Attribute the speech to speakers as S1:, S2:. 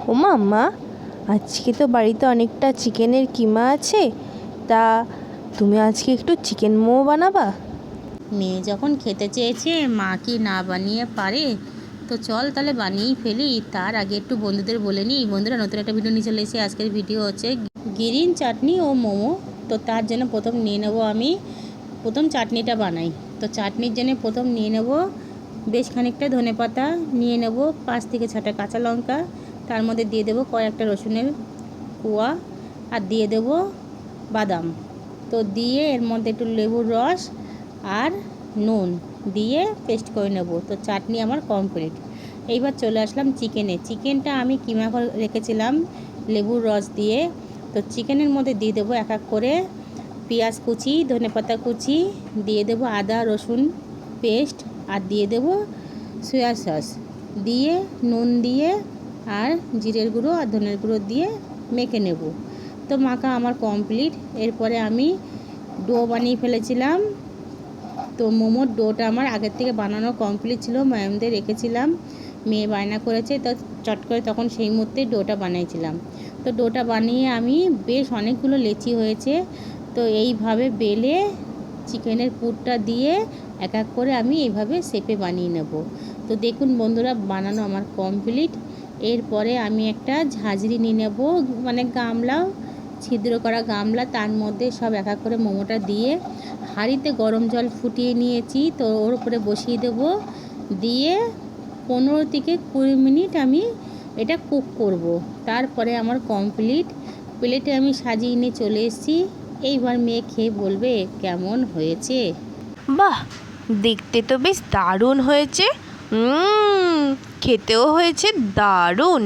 S1: ও মা, আজকে তো বাড়িতে অনেকটা চিকেনের কিমা আছে, তা তুমি আজকে একটু চিকেন মোমো বানাবা?
S2: মেয়ে যখন খেতে চেয়েছে, মা কি না বানিয়ে পারে? তো চল তাহলে বানিয়েই ফেলি। তার আগে একটু বন্ধুদের বলে নিই। বন্ধুরা, নতুন একটা ভিডিও নিয়ে চলে এসেছি। আজকের ভিডিও হচ্ছে গ্রিন চাটনি ও মোমো। তো তার জন্য প্রথম নিয়ে নেব আমি, প্রথম চাটনিটা বানাই। তো চাটনির জন্য প্রথম নিয়ে নেব বেশ খানিকটা ধনেপাতা, নিয়ে নেব 5 থেকে 6টা কাঁচা লঙ্কা, তার মধ্যে দিয়ে দেবো কয়েকটা রসুনের কোয়া, আর দিয়ে দেব বাদাম। তো দিয়ে এর মধ্যে একটু লেবুর রস আর নুন দিয়ে পেস্ট করে নেব। তো চাটনি আমার কমপ্লিট। এইবার চলে আসলাম চিকেনটা আমি কিমা করে রেখেছিলাম লেবুর রস দিয়ে। তো চিকেনের মধ্যে দিয়ে দেবো এক এক করে পেঁয়াজ কুচি, ধনেপাতা কুচি, দিয়ে দেবো আদা রসুন পেস্ট, আর দিয়ে দেবো সয়া সস, দিয়ে নুন দিয়ে আর জিরের গুঁড়ো আর ধনের গুঁড়ো দিয়ে মেখে নেব। তো মাখা আমার কমপ্লিট। এরপরে আমি ডো বানিয়ে ফেলেছিলাম। তো মোমোর ডোটা আমার আগের থেকে বানানো কমপ্লিট ছিল, ময়াম দিয়ে রেখেছিলাম। মেয়ে বায়না করেছে, তো চট করে তখন সেই মুহূর্তে ডোটা বানিয়েছিলাম। তো ডোটা বানিয়ে আমি বেশ অনেকগুলো লেচি হয়েছে। তো এইভাবে বেলে চিকেনের পুরটা দিয়ে এক এক করে আমি এইভাবে শেপে বানিয়ে নেব। তো দেখুন বন্ধুরা, বানানো আমার কমপ্লিট। এরপরে আমি একটা ঝাঁঝরি নিয়ে নেব, মানে গামলা, ছিদ্র করা গামলা, তার মধ্যে সব এক এক করে মোমোটা দিয়ে হাঁড়িতে গরম জল ফুটিয়ে নিয়েছি। তো ওর উপরে বসিয়ে দেব, দিয়ে 15 থেকে 20 মিনিট আমি এটা কুক করব। তারপরে আমার কমপ্লিট। প্লেটে আমি সাজিয়ে নিয়ে চলে এসেছি। এইবার মেয়ে খেয়ে বলবে কেমন হয়েছে।
S1: বাহ, দেখতে তো বেশ দারুণ হয়েছে। খেতেও হয়েছে দারুণ।